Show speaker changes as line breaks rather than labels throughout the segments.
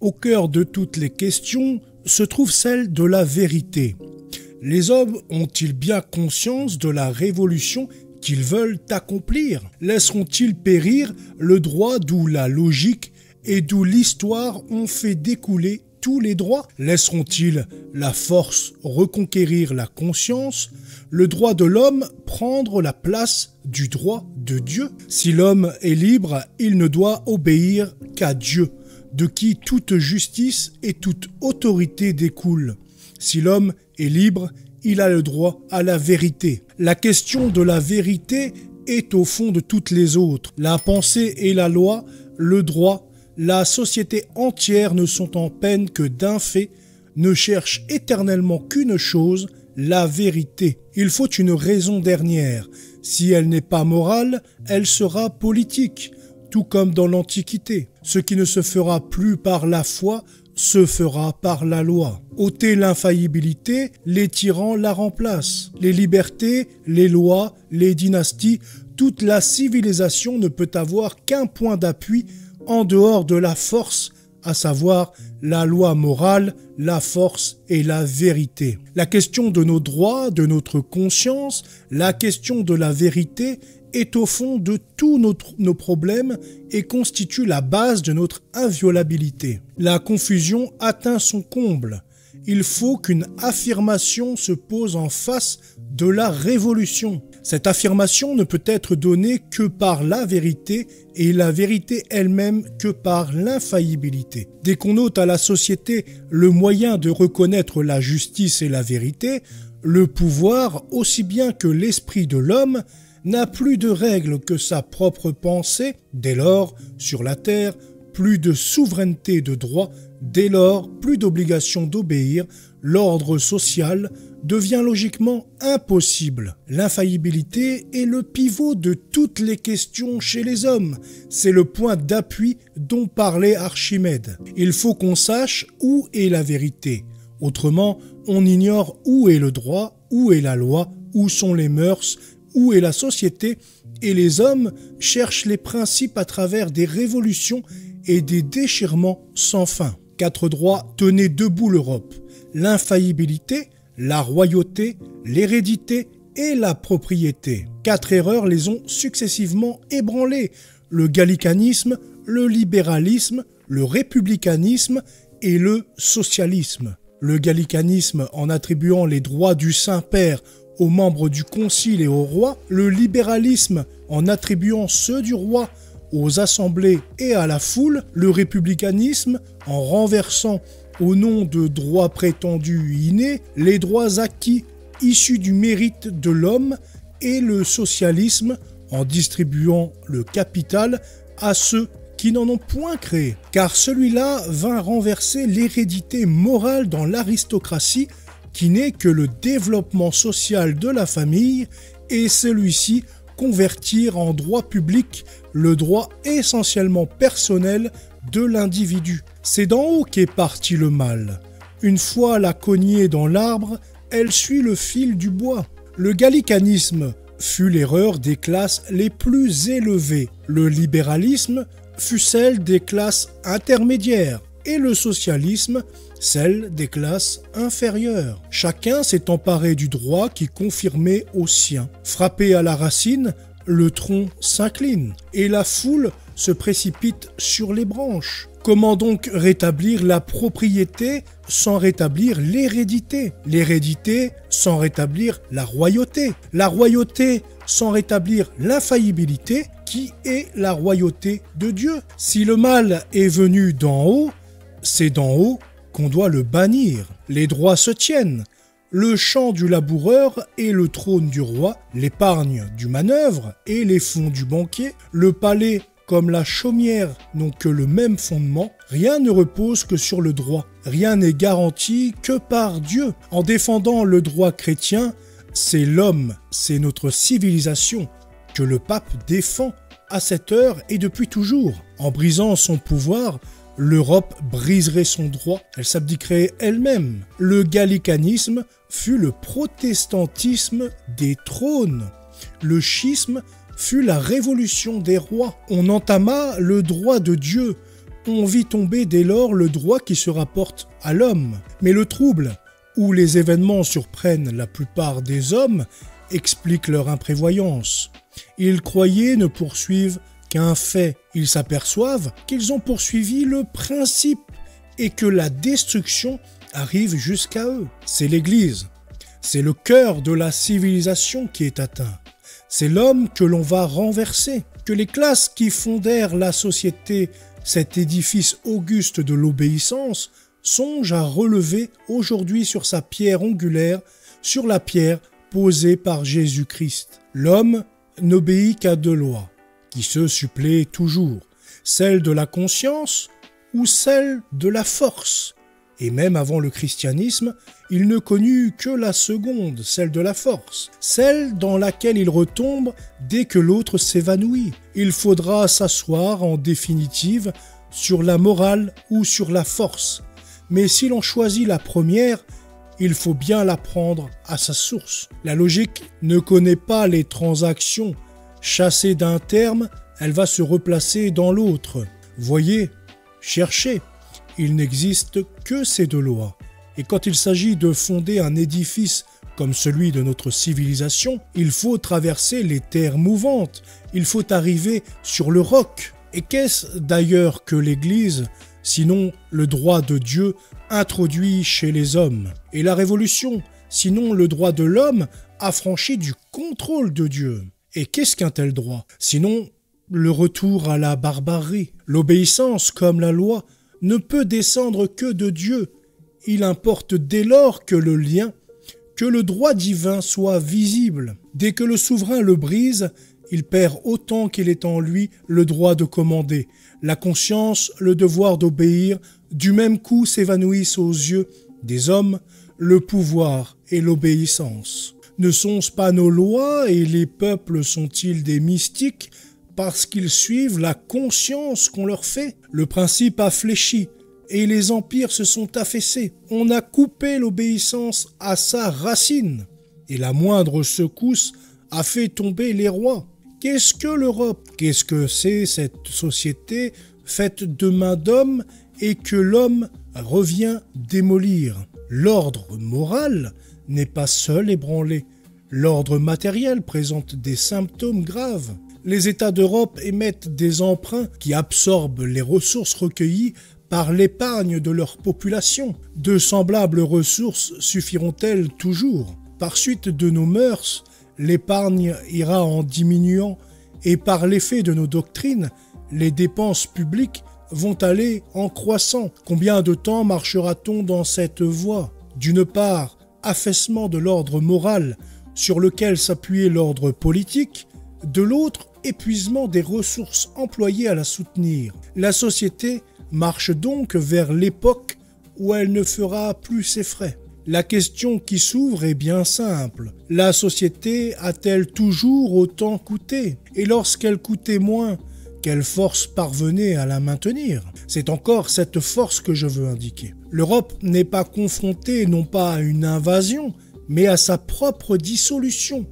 Au cœur de toutes les questions se trouve celle de la vérité. Les hommes ont-ils bien conscience de la révolution qu'ils veulent accomplir? Laisseront-ils périr le droit d'où la logique et d'où l'histoire ont fait découler tous les droits? Laisseront-ils la force reconquérir la conscience, le droit de l'homme prendre la place du droit de Dieu? Si l'homme est libre, il ne doit obéir qu'à Dieu, de qui toute justice et toute autorité découlent. Si l'homme est libre, il a le droit à la vérité. La question de la vérité est au fond de toutes les autres. La pensée et la loi, le droit, la société entière ne sont en peine que d'un fait, ne cherchent éternellement qu'une chose, la vérité. Il faut une raison dernière. Si elle n'est pas morale, elle sera politique, tout comme dans l'Antiquité. Ce qui ne se fera plus par la foi se fera par la loi. Ôter l'infaillibilité, les tyrans la remplacent. Les libertés, les lois, les dynasties, toute la civilisation ne peut avoir qu'un point d'appui en dehors de la force, à savoir la loi morale, la force et la vérité. La question de nos droits, de notre conscience, la question de la vérité est au fond de tous nos problèmes et constitue la base de notre inviolabilité. La confusion atteint son comble. Il faut qu'une affirmation se pose en face de la révolution. Cette affirmation ne peut être donnée que par la vérité et la vérité elle-même que par l'infaillibilité. Dès qu'on ôte à la société le moyen de reconnaître la justice et la vérité, le pouvoir, aussi bien que l'esprit de l'homme, n'a plus de règles que sa propre pensée, dès lors, sur la terre, plus de souveraineté de droit, dès lors, plus d'obligation d'obéir, l'ordre social devient logiquement impossible. L'infaillibilité est le pivot de toutes les questions chez les hommes. C'est le point d'appui dont parlait Archimède. Il faut qu'on sache où est la vérité. Autrement, on ignore où est le droit, où est la loi, où sont les mœurs, où est la société, et les hommes cherchent les principes à travers des révolutions et des déchirements sans fin. 4 droits tenaient debout l'Europe: l'infaillibilité, la royauté, l'hérédité et la propriété. 4 erreurs les ont successivement ébranlés: le gallicanisme, le libéralisme, le républicanisme et le socialisme. Le gallicanisme en attribuant les droits du Saint-Père aux membres du concile et au roi, le libéralisme en attribuant ceux du roi aux assemblées et à la foule, le républicanisme en renversant au nom de droits prétendus innés les droits acquis issus du mérite de l'homme, et le socialisme en distribuant le capital à ceux qui n'en ont point créé. Car celui-là vint renverser l'hérédité morale dans l'aristocratie, qui n'est que le développement social de la famille, et celui-ci convertir en droit public le droit essentiellement personnel de l'individu. C'est d'en haut qu'est parti le mal. Une fois la cognée dans l'arbre, elle suit le fil du bois. Le gallicanisme fut l'erreur des classes les plus élevées. Le libéralisme fut celle des classes intermédiaires. Et le socialisme, celle des classes inférieures. Chacun s'est emparé du droit qui confirmait au sien. Frappé à la racine, le tronc s'incline et la foule se précipite sur les branches. Comment donc rétablir la propriété sans rétablir l'hérédité? L'hérédité sans rétablir la royauté sans rétablir l'infaillibilité qui est la royauté de Dieu. Si le mal est venu d'en haut, c'est d'en haut qu'on doit le bannir. Les droits se tiennent. Le champ du laboureur et le trône du roi, l'épargne du manœuvre et les fonds du banquier, le palais comme la chaumière n'ont que le même fondement. Rien ne repose que sur le droit. Rien n'est garanti que par Dieu. En défendant le droit chrétien, c'est l'homme, c'est notre civilisation que le pape défend à cette heure et depuis toujours. En brisant son pouvoir, l'Europe briserait son droit, elle s'abdiquerait elle-même. Le gallicanisme fut le protestantisme des trônes. Le schisme fut la révolution des rois. On entama le droit de Dieu. on vit tomber dès lors le droit qui se rapporte à l'homme. Mais le trouble, où les événements surprennent la plupart des hommes, explique leur imprévoyance. Ils croyaient ne poursuivre qu'un fait. Ils s'aperçoivent qu'ils ont poursuivi le principe et que la destruction arrive jusqu'à eux. C'est l'Église. C'est le cœur de la civilisation qui est atteint. C'est l'homme que l'on va renverser. Que les classes qui fondèrent la société, cet édifice auguste de l'obéissance, songent à relever aujourd'hui sur sa pierre angulaire, sur la pierre posée par Jésus-Christ. L'homme n'obéit qu'à deux lois, qui se suppléent toujours, celle de la conscience ou celle de la force. Et même avant le christianisme, il ne connut que la seconde, celle de la force, celle dans laquelle il retombe dès que l'autre s'évanouit. Il faudra s'asseoir en définitive sur la morale ou sur la force. Mais si l'on choisit la première, il faut bien la prendre à sa source. La logique ne connaît pas les transactions. Chassée d'un terme, elle va se replacer dans l'autre. Voyez, cherchez. Il n'existe que ces deux lois. Et quand il s'agit de fonder un édifice comme celui de notre civilisation, il faut traverser les terres mouvantes, il faut arriver sur le roc. Et qu'est-ce d'ailleurs que l'Église, sinon le droit de Dieu introduit chez les hommes? Et la Révolution, sinon le droit de l'homme affranchi du contrôle de Dieu? Et qu'est-ce qu'un tel droit, sinon le retour à la barbarie? L'obéissance, comme la loi, ne peut descendre que de Dieu. Il importe dès lors que le lien, que le droit divin soit visible. Dès que le souverain le brise, il perd autant qu'il est en lui le droit de commander. La conscience, le devoir d'obéir, du même coup s'évanouissent aux yeux des hommes le pouvoir et l'obéissance. Ne sont-ce pas nos lois et les peuples sont-ils des mystiques parce qu'ils suivent la conscience qu'on leur fait? Le principe a fléchi et les empires se sont affaissés. On a coupé l'obéissance à sa racine et la moindre secousse a fait tomber les rois. Qu'est-ce que l'Europe? Qu'est-ce que c'est cette société faite de mains d'hommes et que l'homme revient démolir? L'ordre moral n'est pas seul ébranlé. L'ordre matériel présente des symptômes graves. Les États d'Europe émettent des emprunts qui absorbent les ressources recueillies par l'épargne de leur population. De semblables ressources suffiront-elles toujours? Par suite de nos mœurs, l'épargne ira en diminuant et par l'effet de nos doctrines, les dépenses publiques vont aller en croissant. Combien de temps marchera-t-on dans cette voie? D'une part, affaissement de l'ordre moral sur lequel s'appuyait l'ordre politique, de l'autre, épuisement des ressources employées à la soutenir. La société marche donc vers l'époque où elle ne fera plus ses frais. La question qui s'ouvre est bien simple. La société a-t-elle toujours autant coûté? Et lorsqu'elle coûtait moins, quelle force parvenait à la maintenir? C'est encore cette force que je veux indiquer. L'Europe n'est pas confrontée non pas à une invasion, mais à sa propre dissolution.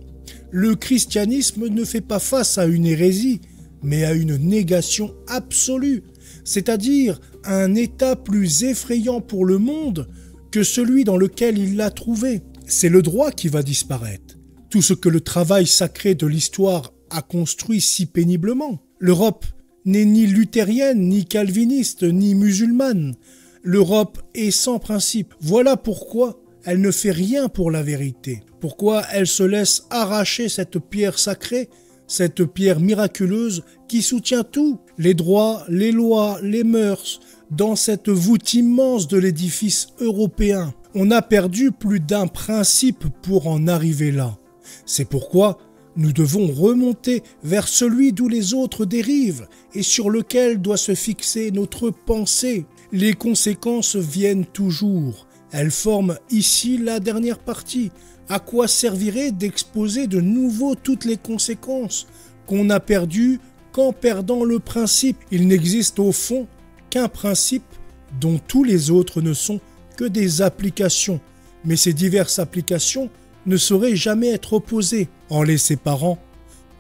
Le christianisme ne fait pas face à une hérésie, mais à une négation absolue, c'est-à-dire à un état plus effrayant pour le monde que celui dans lequel il l'a trouvé. C'est le droit qui va disparaître. Tout ce que le travail sacré de l'histoire a construit si péniblement. L'Europe n'est ni luthérienne, ni calviniste, ni musulmane. L'Europe est sans principe. Voilà pourquoi elle ne fait rien pour la vérité. Pourquoi elle se laisse arracher cette pierre sacrée, cette pierre miraculeuse qui soutient tout, les droits, les lois, les mœurs, dans cette voûte immense de l'édifice européen. On a perdu plus d'un principe pour en arriver là. C'est pourquoi nous devons remonter vers celui d'où les autres dérivent et sur lequel doit se fixer notre pensée. Les conséquences viennent toujours. Elles forment ici la dernière partie. À quoi servirait d'exposer de nouveau toutes les conséquences qu'on a perdues qu'en perdant le principe? Il n'existe au fond qu'un principe dont tous les autres ne sont que des applications. Mais ces diverses applications ne sauraient jamais être opposées. En les séparant,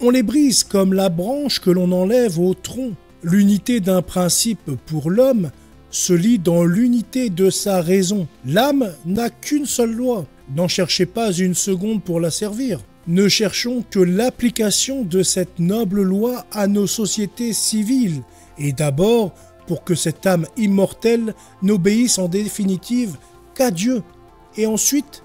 on les brise comme la branche que l'on enlève au tronc. L'unité d'un principe pour l'homme se lie dans l'unité de sa raison. L'âme n'a qu'une seule loi. N'en cherchez pas une seconde pour la servir. Ne cherchons que l'application de cette noble loi à nos sociétés civiles, et d'abord pour que cette âme immortelle n'obéisse en définitive qu'à Dieu, et ensuite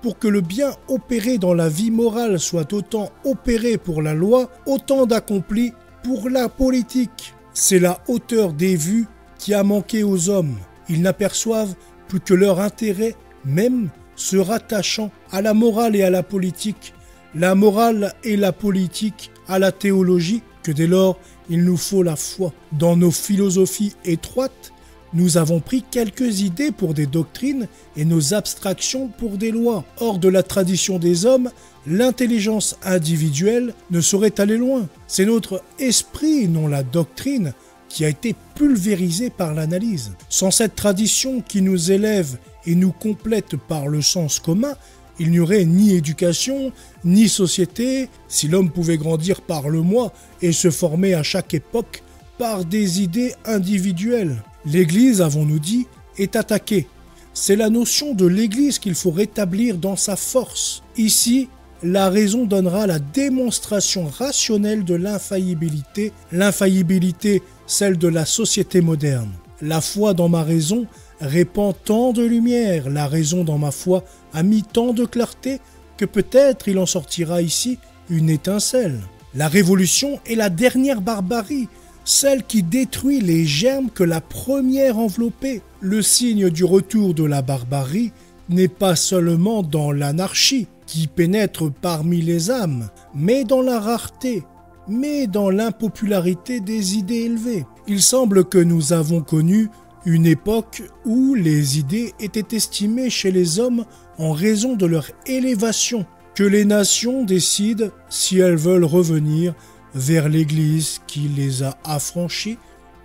pour que le bien opéré dans la vie morale soit autant opéré pour la loi, autant d'accompli pour la politique. C'est la hauteur des vues qui a manqué aux hommes. Ils n'aperçoivent plus que leur intérêt, même se rattachant à la morale et à la politique, la morale et la politique à la théologie, que dès lors il nous faut la foi. Dans nos philosophies étroites, nous avons pris quelques idées pour des doctrines et nos abstractions pour des lois. Hors de la tradition des hommes, l'intelligence individuelle ne saurait aller loin. C'est notre esprit, non la doctrine, qui a été pulvérisé par l'analyse. Sans cette tradition qui nous élève et nous complète par le sens commun, il n'y aurait ni éducation, ni société, si l'homme pouvait grandir par le moi et se former à chaque époque par des idées individuelles. L'Église, avons-nous dit, est attaquée. C'est la notion de l'Église qu'il faut rétablir dans sa force. Ici, la raison donnera la démonstration rationnelle de l'infaillibilité, celle de la société moderne. La foi dans ma raison répand tant de lumière, la raison dans ma foi a mis tant de clarté que peut-être il en sortira ici une étincelle. La révolution est la dernière barbarie, celle qui détruit les germes que la première enveloppait. Le signe du retour de la barbarie n'est pas seulement dans l'anarchie qui pénètre parmi les âmes, mais dans la rareté, mais dans l'impopularité des idées élevées. Il semble que nous avons connu une époque où les idées étaient estimées chez les hommes en raison de leur élévation, que les nations décident si elles veulent revenir vers l'Église qui les a affranchis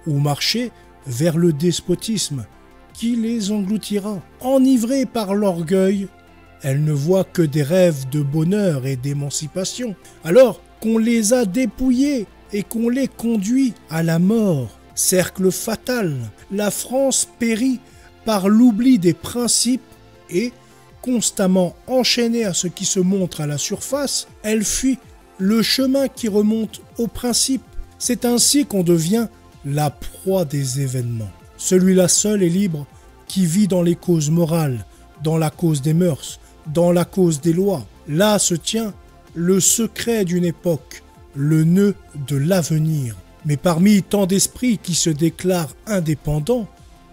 ou marcher vers le despotisme qui les engloutira. Enivrées par l'orgueil, elles ne voient que des rêves de bonheur et d'émancipation, alors qu'on les a dépouillées et qu'on les conduit à la mort. Cercle fatal, la France périt par l'oubli des principes et, constamment enchaînée à ce qui se montre à la surface, elle fuit le chemin qui remonte aux principes. C'est ainsi qu'on devient la proie des événements. Celui-là seul est libre qui vit dans les causes morales, dans la cause des mœurs, dans la cause des lois. Là se tient le secret d'une époque, le nœud de l'avenir. Mais parmi tant d'esprits qui se déclarent indépendants,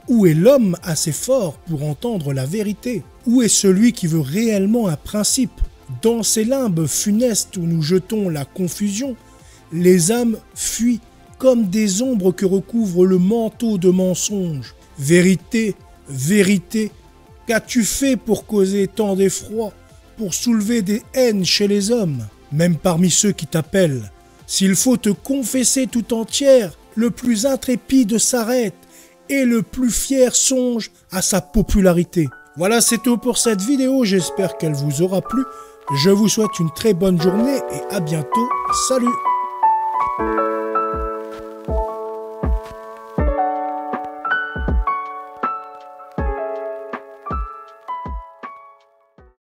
où est l'homme assez fort pour entendre la vérité? Où est celui qui veut réellement un principe? Dans ces limbes funestes où nous jetons la confusion, les âmes fuient comme des ombres que recouvre le manteau de mensonge. Vérité, vérité, qu'as-tu fait pour causer tant d'effroi, pour soulever des haines chez les hommes? Même parmi ceux qui t'appellent, s'il faut te confesser tout entière, le plus intrépide s'arrête et le plus fier songe à sa popularité. Voilà, c'est tout pour cette vidéo, j'espère qu'elle vous aura plu. Je vous souhaite une très bonne journée et à bientôt. Salut!